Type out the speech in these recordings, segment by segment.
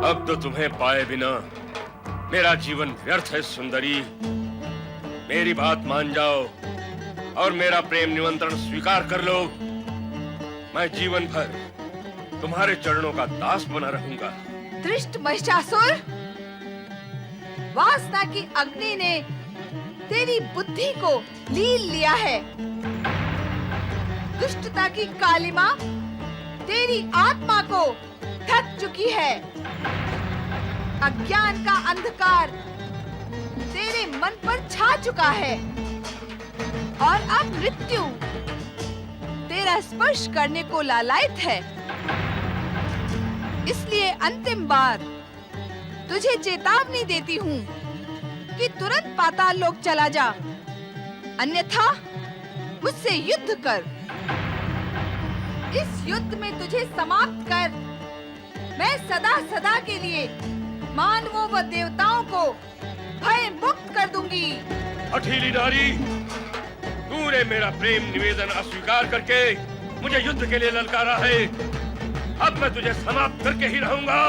अब तो तुम्हें पाए बिना मेरा जीवन व्यर्थ है सुंदरी। मेरी बात मान जाओ और मेरा प्रेम निमंत्रण स्वीकार कर लो। मैं जीवन भर तुम्हारे चरणों का दास बना रहूंगा। दृष्ट महिषासुर, वासना की अग्नि ने तेरी बुद्धि को लील लिया है। दुष्टता की कालिमा तेरी आत्मा को ढक चुकी है। अज्ञान का अंधकार तेरे मन पर छा चुका है और अब मृत्यु तेरा स्पर्श करने को लालायित है। इसलिए अंतिम बार तुझे चेतावनी देती हूँ कि तुरंत पाताल लोक चला जा, अन्यथा मुझसे युद्ध कर। इस युद्ध में तुझे समाप्त कर मैं सदा सदा के लिए मानवों व देवताओं को भय मुक्त कर दूंगी। अठीली नारी, तूने मेरा प्रेम निवेदन अस्वीकार करके मुझे युद्ध के लिए ललकारा है। अब मैं तुझे समाप्त करके ही रहूंगा।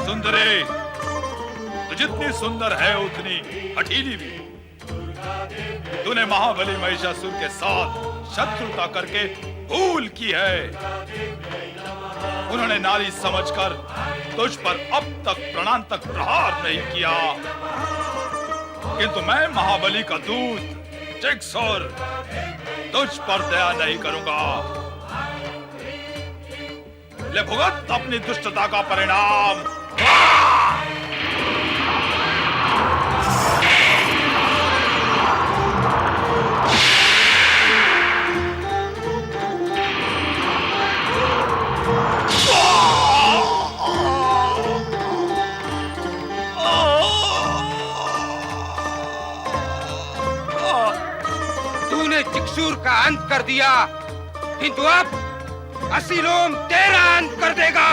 सुंदरी, तू जितनी सुंदर है उतनी हठीली भी। तूने महाबली महिषासुर के साथ शत्रुता करके भूल की है। उन्होंने नारी समझकर तुझ पर अब तक प्राणांतक प्रहार नहीं किया, किंतु मैं महाबली का दूत जिक्सुर तुझ पर दया नहीं करूंगा। ले भुगत अपनी दुष्टता का परिणाम। तूने जिक्सुर का अंत कर दिया, किंतु अब असीलोम तेरा अंत कर देगा।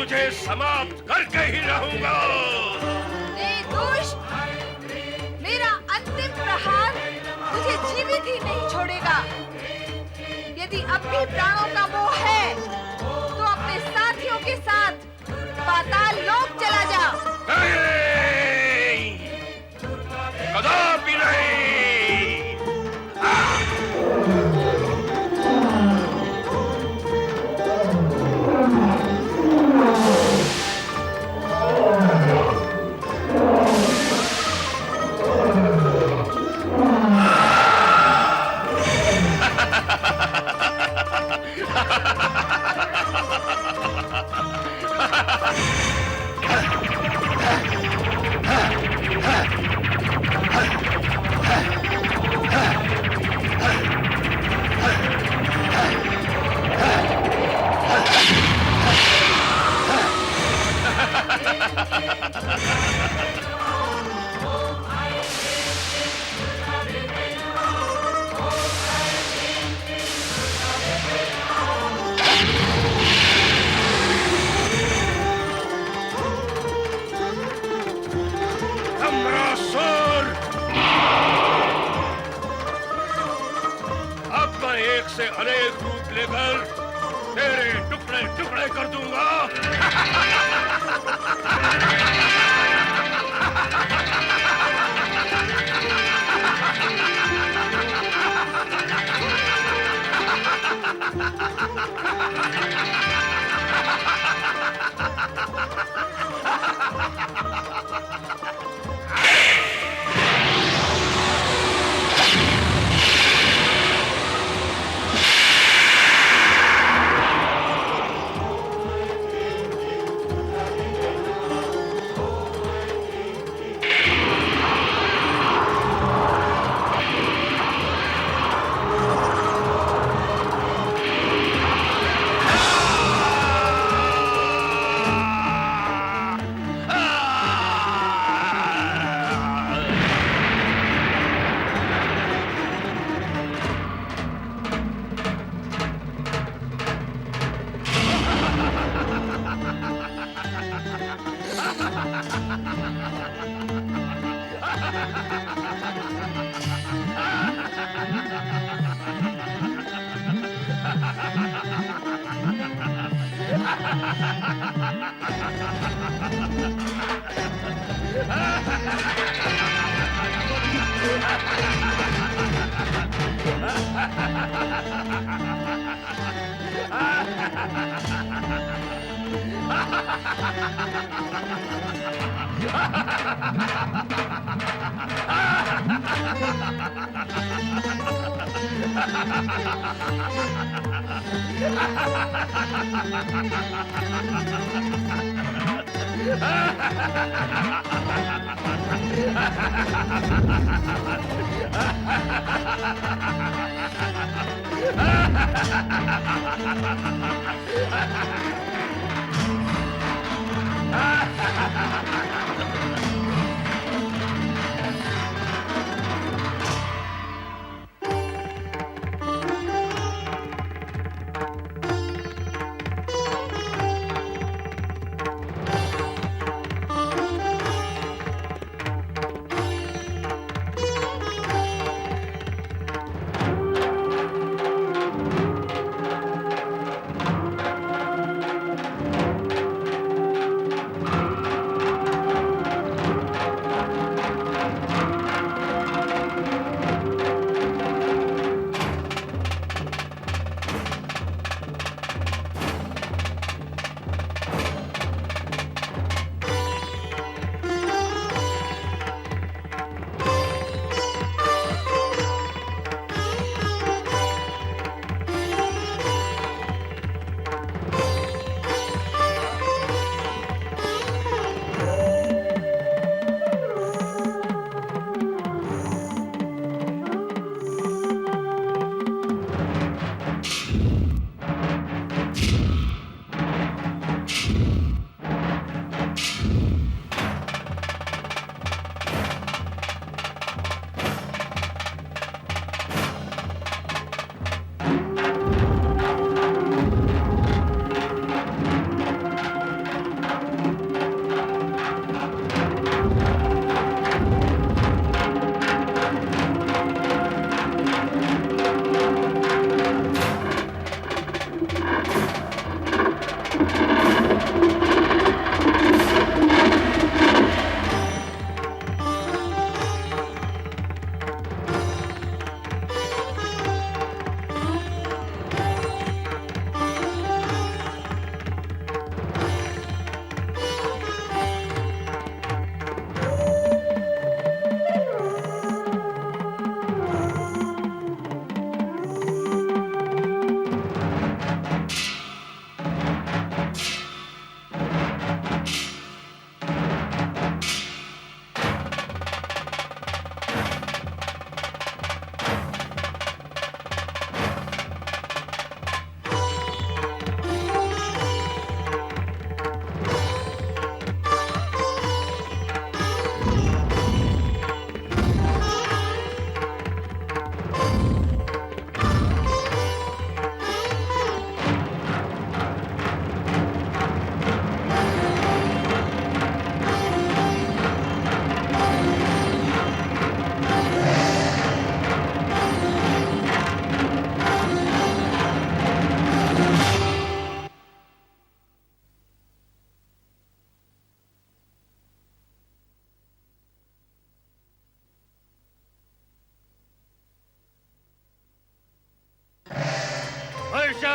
तुझे समाप्त करके ही रहूंगा। ए दुष्ट, मेरा अंतिम प्रहार तुझे जीवित ही नहीं छोड़ेगा। यदि अब भी प्राणों का मोह है तो अपने साथियों के साथ पाताल लोक चला जा। नहीं, कदापि नहीं। अमरासुर, अब मैं एक से अनेक रूप लेकर तेरे टुकड़े टुकड़े कर दूंगा।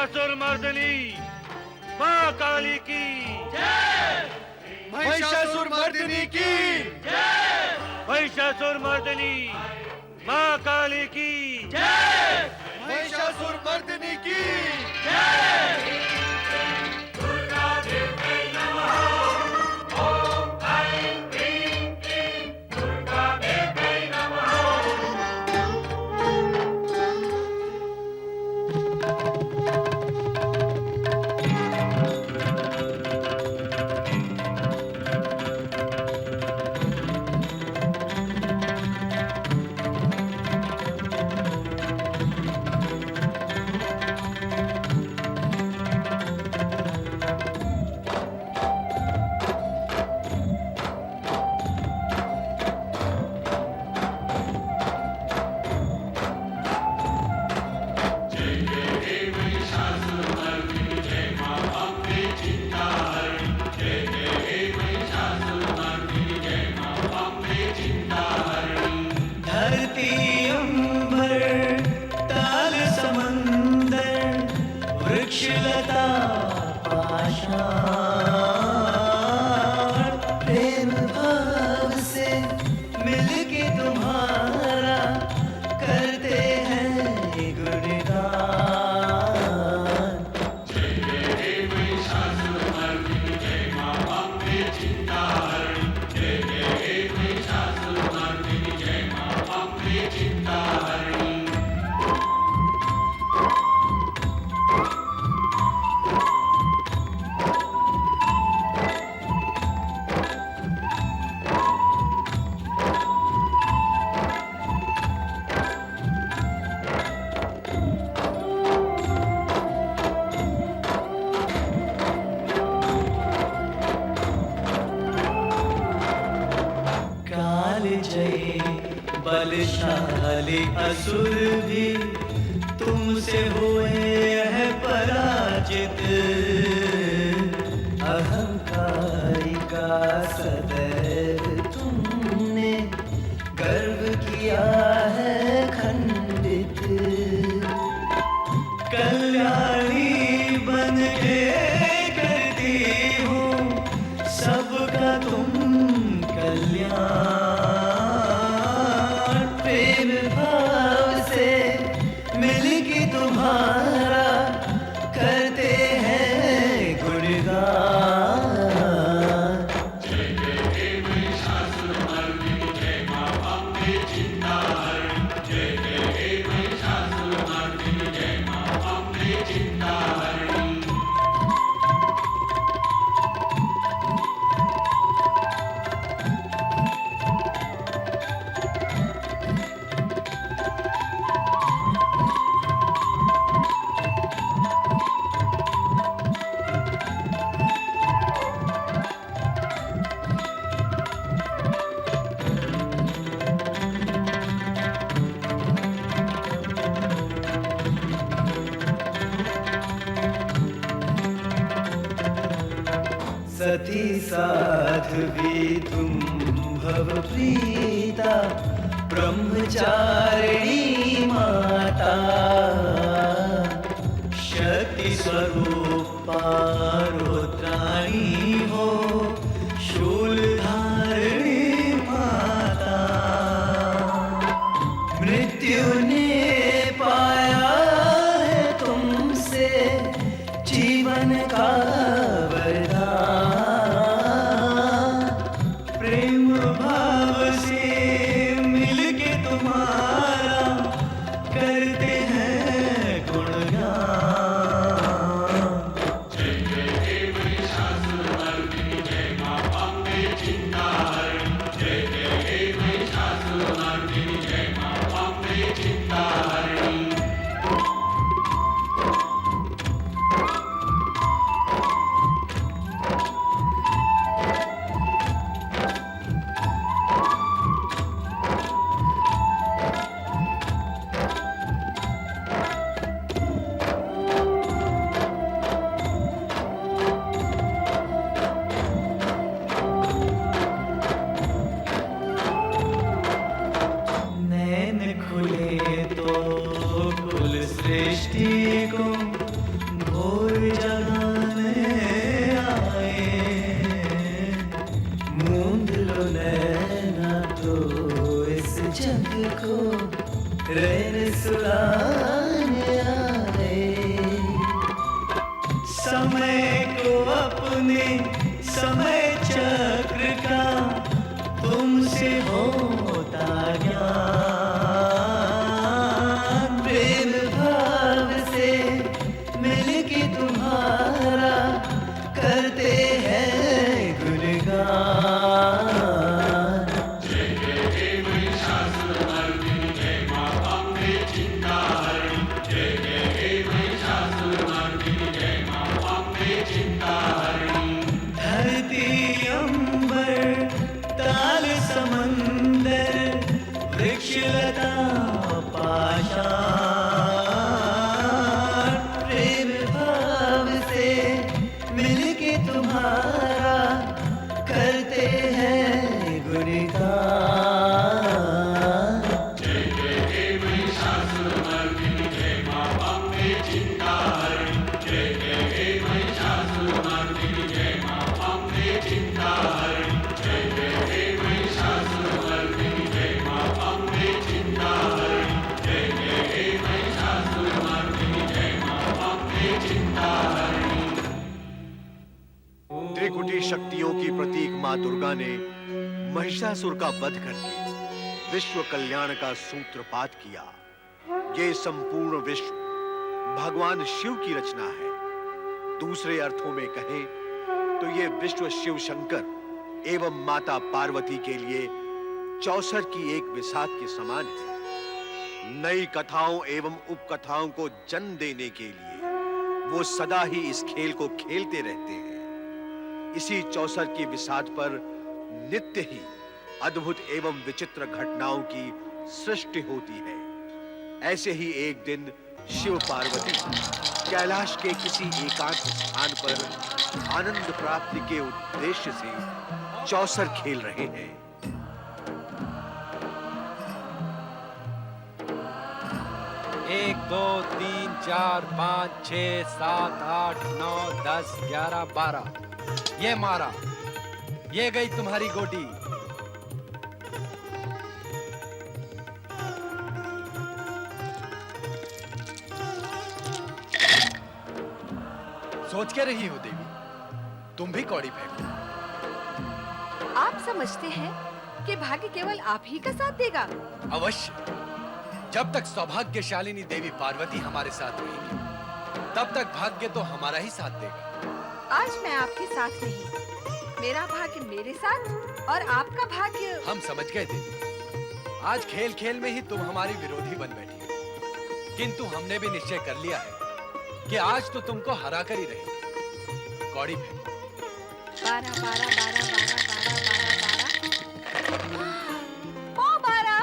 महिषासुरमर्दिनी माँ काली की महिषासुरमर्दिनी की महिषासुरमर्दिनी माँ काली की महिषासुरमर्दिनी की धरती अंबर ताल समंदर वृक्ष लता पाषाण प्रेम भाव से मिलके तुम्हारा करते हैं गुणगान। काल जय बलशाली असुर भी तुमसे हुए हैं पराजित। अहंकारी का सदैव तुमने गर्व किया है खंडित। कल्याणी बन के करती हूँ सबका तुम कल्याण। प्रेम भाव से मिलके तुम्हारा करते हैं गुणगान। सती साध्वी तुम भव प्रीता ब्रह्मचारिणी माता। शक्ति स्वरूपा रुद्राणी हो शूलधारिणी माता। मृत्यु ने पाया है तुमसे जीवन का वरदान। प्रेम भाव से मिलके तुम्हारा करते हैं गुणगान। में समय चक्र का तुमसे होता ज्ञान। प्रेम भाव से मिलके तुम्हारा करते हैं गुणगान। धरती अंबर ताल समंदर वृक्षलता पाषाण। प्रेम भाव से मिलके तुम्हारा करते हैं गुणगान। त्रिकुटी शक्तियों की प्रतीक मां दुर्गा ने महिषासुर का वध करके विश्व कल्याण का सूत्रपात किया। ये संपूर्ण विश्व भगवान शिव की रचना है। दूसरे अर्थों में कहें तो ये विश्व शिव शंकर एवं माता पार्वती के लिए चौसर की एक बिसात के समान है। नई कथाओं एवं उपकथाओं को जन्म देने के लिए वो सदा ही इस खेल को खेलते रहते हैं। इसी चौसर की बिसात पर नित्य ही अद्भुत एवं विचित्र घटनाओं की सृष्टि होती है। ऐसे ही एक दिन शिव पार्वती कैलाश के किसी एकांत स्थान पर आनंद प्राप्ति के उद्देश्य से चौसर खेल रहे हैं। 1 2 3 4 5 6 7 8 9 10 11 12 ये मारा, ये गई तुम्हारी गोटी। सोच के रही हो देवी, तुम भी कौड़ी फेंको। आप समझते हैं कि भाग्य केवल आप ही का साथ देगा? अवश्य, जब तक सौभाग्यशालिनी देवी पार्वती हमारे साथ रहेगी, तब तक भाग्य तो हमारा ही साथ देगा। आज मैं आपके साथ नहीं, मेरा भाग्य मेरे साथ और आपका भाग्य। हम समझ गए देवी, आज खेल खेल में ही तुम हमारी विरोधी बन बैठी हो, किंतु हमने भी निश्चय कर लिया है कि आज तो तुमको हरा कर ही रहेंगे। कौड़ी फेंको। 12 12 12 12 12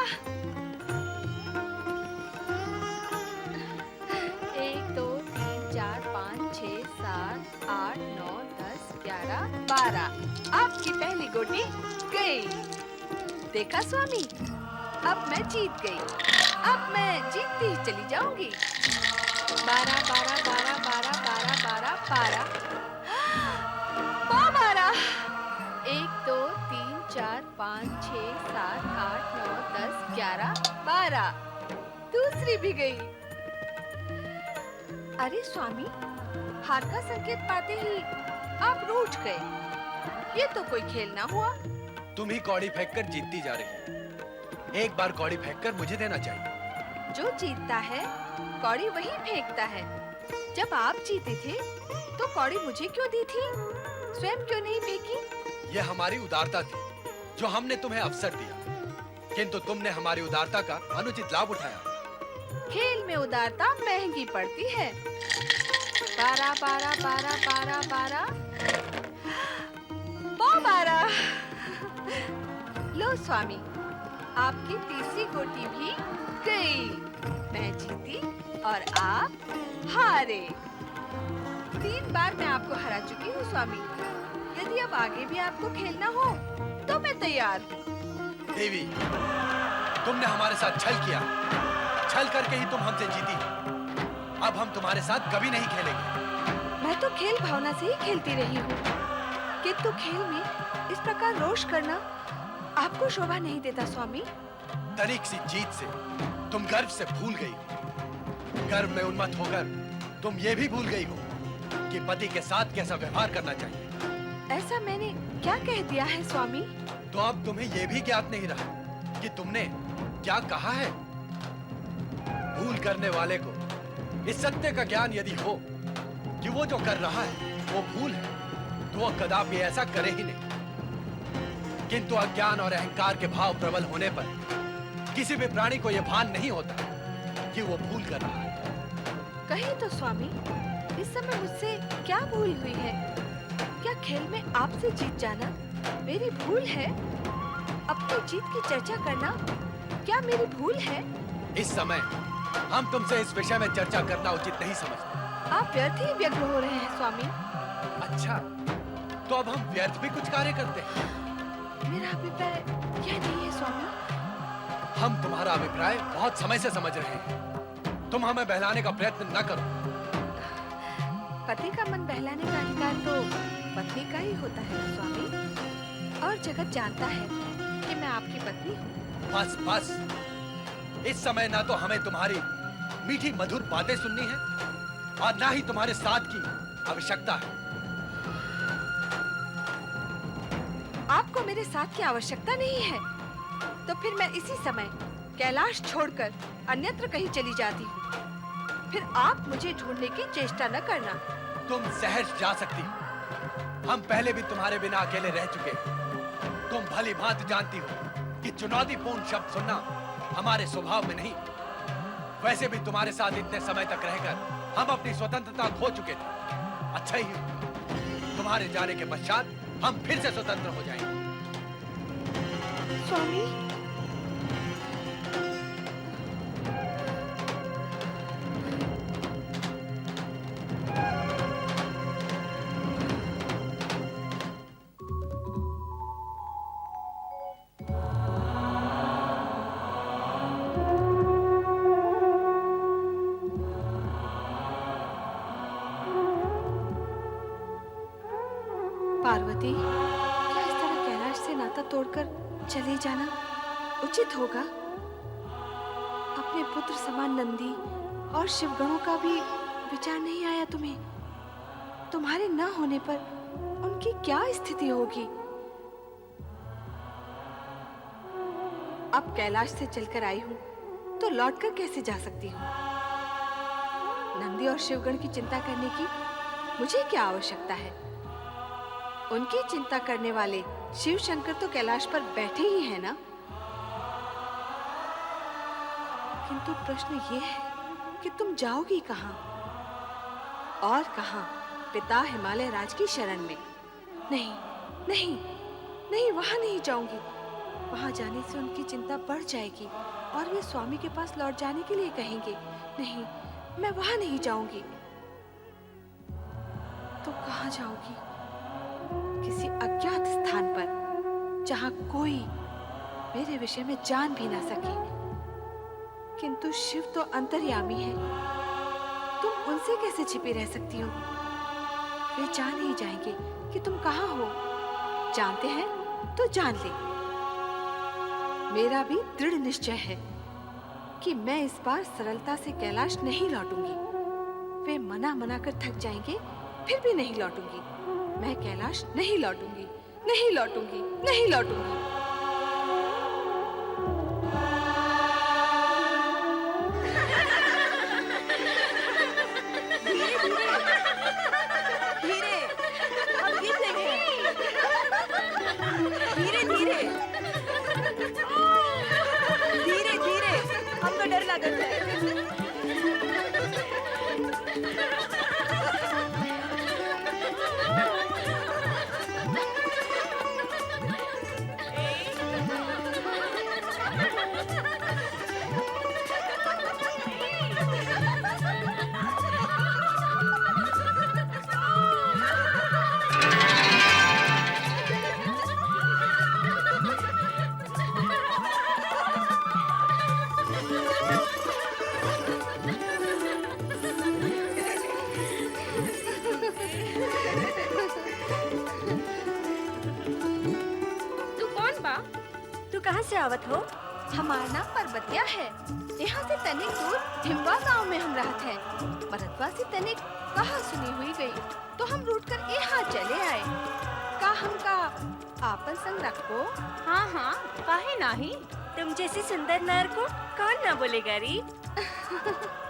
1 2 3 4 5 6 7 8 9 10 11 12। आपकी पहली गोटी गई। देखा स्वामी, अब मैं जीत गई। अब मैं जीतती ही चली जाऊंगी। 12 12 12 12 12 12 12 12। 1 2 3 4 5 6 7 8 9 10 11 12। दूसरी भी गई। अरे स्वामी, हार का संकेत पाते ही आप रूठ गए। ये तो कोई खेल ना हुआ। तुम ही कौड़ी फेंककर जीतती जा रही हो। एक बार कौड़ी फेंककर मुझे देना चाहिए। जो जीतता है कौड़ी वही फेंकता है। जब आप जीते थे तो कौड़ी मुझे क्यों दी थी? स्वयं क्यों नहीं फेंकी? यह हमारी उदारता थी जो हमने तुम्हें अवसर दिया, किंतु तुमने हमारी उदारता का अनुचित लाभ उठाया। खेल में उदारता महंगी पड़ती है। 12 12 12 12 12 12। लो स्वामी, आपकी तीसरी गोटी भी गई। मैं जीती और आप हारे। 3 बार मैं आपको हरा चुकी हूँ स्वामी। यदि अब आगे भी आपको खेलना हो तो मैं तैयार हूँ। देवी, तुमने हमारे साथ छल किया। छल करके ही तुम हमसे जीती। अब हम तुम्हारे साथ कभी नहीं खेलेंगे। मैं तो खेल भावना से ही खेलती रही हूँ, किंतु खेल में इस प्रकार रोष करना आपको शोभा नहीं देता स्वामी। तनिक सी जीत से तुम गर्व से भूल गई हो। गर्व में उन्मत्त होकर तुम ये भी भूल गई हो कि पति के साथ कैसा व्यवहार करना चाहिए। ऐसा मैंने क्या कह दिया है स्वामी? तो अब तुम्हें यह भी ज्ञात नहीं रहा कि तुमने क्या कहा है। भूल करने वाले को इस सत्य का ज्ञान यदि हो कि वो जो कर रहा है वो भूल है, तो वो कदापि ऐसा करे ही नहीं। किंतु अज्ञान और अहंकार के भाव प्रबल होने पर किसी भी प्राणी को यह भान नहीं होता कि वो भूल कर रहा है। कहिए तो स्वामी, इस समय मुझसे क्या भूल हुई है? क्या खेल में आपसे जीत जाना मेरी भूल है? अपनी जीत की चर्चा करना क्या मेरी भूल है? इस समय हम तुमसे इस विषय में चर्चा करना उचित नहीं समझते। आप व्यर्थ ही व्यग्र हो रहे हैं स्वामी। अच्छा, तो अब हम व्यर्थ भी कुछ कार्य करते हैं। मेरा अभिप्राय यह नहीं है स्वामी। हम तुम्हारा अभिप्राय बहुत समय से समझ रहे हैं। तुम हमें बहलाने का प्रयत्न न करो। पति का मन बहलाने का अधिकार तो पत्नी का ही होता है स्वामी, और जगत जानता है कि मैं आपकी पत्नी हूँ। बस बस, इस समय ना तो हमें तुम्हारी मीठी मधुर बातें सुननी है और ना ही तुम्हारे साथ की आवश्यकता है। आपको मेरे साथ की आवश्यकता नहीं है, तो फिर मैं इसी समय कैलाश छोड़कर अन्यत्र कहीं चली जाती हूँ। फिर आप मुझे ढूंढने की चेष्टा न करना। तुम सहज जा सकती हो। हम पहले भी तुम्हारे बिना अकेले रह चुके हैं। तुम भली भांति जानती हो कि चुनौतीपूर्ण शब्द सुनना हमारे स्वभाव में नहीं। वैसे भी तुम्हारे साथ इतने समय तक रहकर हम अपनी स्वतंत्रता खो चुके थे। अच्छा ही हुआ। तुम्हारे जाने के पश्चात हम फिर से स्वतंत्र हो जाएंगे। स्वामी, पार्वती, क्या इस तरह कैलाश से नाता तोड़कर चले जाना उचित होगा? अपने पुत्र समान नंदी और शिवगणों का भी विचार नहीं आया तुम्हें? तुम्हारे न होने पर उनकी क्या स्थिति होगी? अब कैलाश से चलकर आई हूँ तो लौटकर कैसे जा सकती हूँ? नंदी और शिवगण की चिंता करने की मुझे क्या आवश्यकता है? उनकी चिंता करने वाले शिव शंकर तो कैलाश पर बैठे ही हैं ना। किंतु प्रश्न ये है कि तुम जाओगी कहाँ और कहाँ? पिता हिमालय राज की शरण में। नहीं नहीं नहीं, वहां नहीं जाऊंगी। वहां जाने से उनकी चिंता बढ़ जाएगी और वे स्वामी के पास लौट जाने के लिए कहेंगे। नहीं, मैं वहां नहीं जाऊंगी। तो कहाँ जाओगी? किसी अज्ञात स्थान पर, जहां कोई मेरे विषय में जान भी ना सके। किंतु शिव तो अंतर्यामी है, तुम उनसे कैसे छिपी रह सकती हो? वे जान ही जाएंगे कि तुम कहाँ हो। जानते हैं तो जान ले। मेरा भी दृढ़ निश्चय है कि मैं इस बार सरलता से कैलाश नहीं लौटूंगी। वे मना मना कर थक जाएंगे, फिर भी नहीं लौटूंगी। मैं कैलाश नहीं लौटूंगी, नहीं लौटूंगी, नहीं लौटूंगी। धीरे, हम गिर देंगे। धीरे धीरे, धीरे धीरे, हमको डर लगता है। कहाँ से आवत हो? हमारा नाम परबतिया है। यहाँ से तनिक दूर हिमवा गांव में हम रहते हैं। मरतवा से तनिक कहा सुनी हुई गई तो हम रूट कर यहाँ चले आए। का हमका आपन संग रखो। हाँ हाँ, काहे नाही? तुम जैसी सुंदर नर को कौन ना बोलेगा री?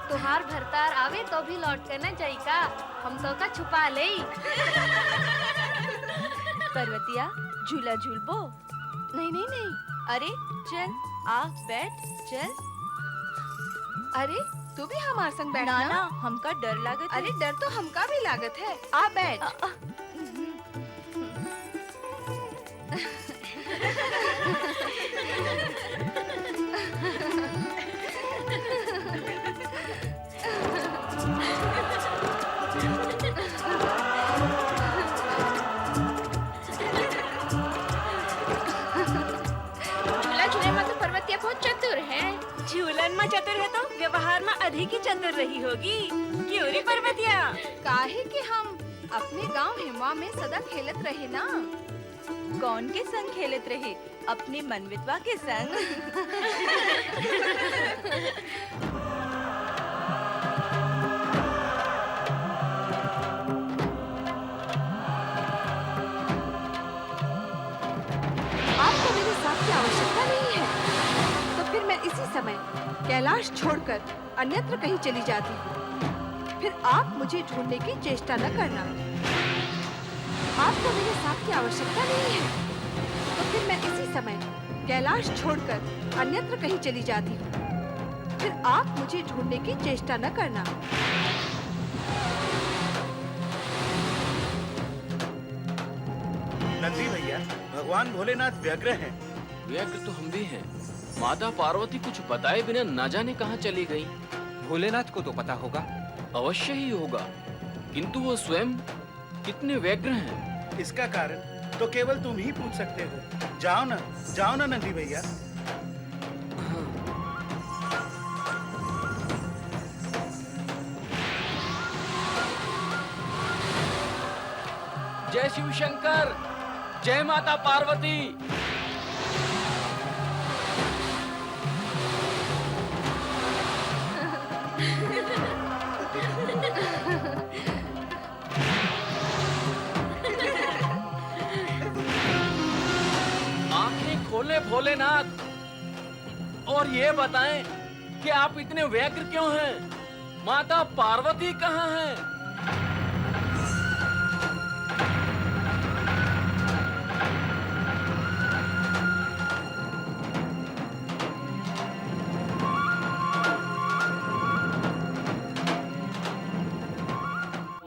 तुहार भरतार आवे तो भी लौट कर न जाई का, हम तो का छुपा ले। पर्वतिया झूला झूलबो? नहीं नहीं नहीं। अरे चल आ बैठ चल। अरे तू भी हमार संग बैठना। ना ना, हमका डर लागत है। अरे डर तो हमका भी लागत है, आ बैठ। झूला झूले में तो पर्वतिया बहुत चतुर है। झूलन में चतुर है तो व्यवहार में अधिक ही चतुर रही होगी। क्यों रे पर्वतिया? काहे कि हम अपने गांव हेमा में सदा खेलत रहे ना। कौन के संग खेलत रहे? अपने मनवितवा के संग। आपको मेरे साथ की आवश्यकता नहीं है, तो फिर मैं इसी समय कैलाश छोड़कर अन्यत्र कहीं चली जाती हूँ। फिर आप मुझे ढूंढने की चेष्टा न करना। आपको मेरे साथ की आवश्यकता नहीं है, तो फिर मैं इसी समय कैलाश छोड़कर अन्यत्र कहीं चली जाती हूँ। फिर आप मुझे ढूंढने की चेष्टा न करना। नंदी भैया, भगवान भोलेनाथ व्यग्र हैं। व्यग्र तो हम भी हैं। माता पार्वती कुछ बताए बिना न जाने कहाँ चली गई। भोलेनाथ को तो पता होगा। अवश्य ही होगा, किंतु वो स्वयं कितने व्यग्र हैं। इसका कारण तो केवल तुम ही पूछ सकते हो। जाओ ना नंदी भैया। जय शिव शंकर, जय माता पार्वती। आंखें खोले भोलेनाथ और ये बताएं कि आप इतने व्यग्र क्यों हैं? माता पार्वती कहाँ हैं?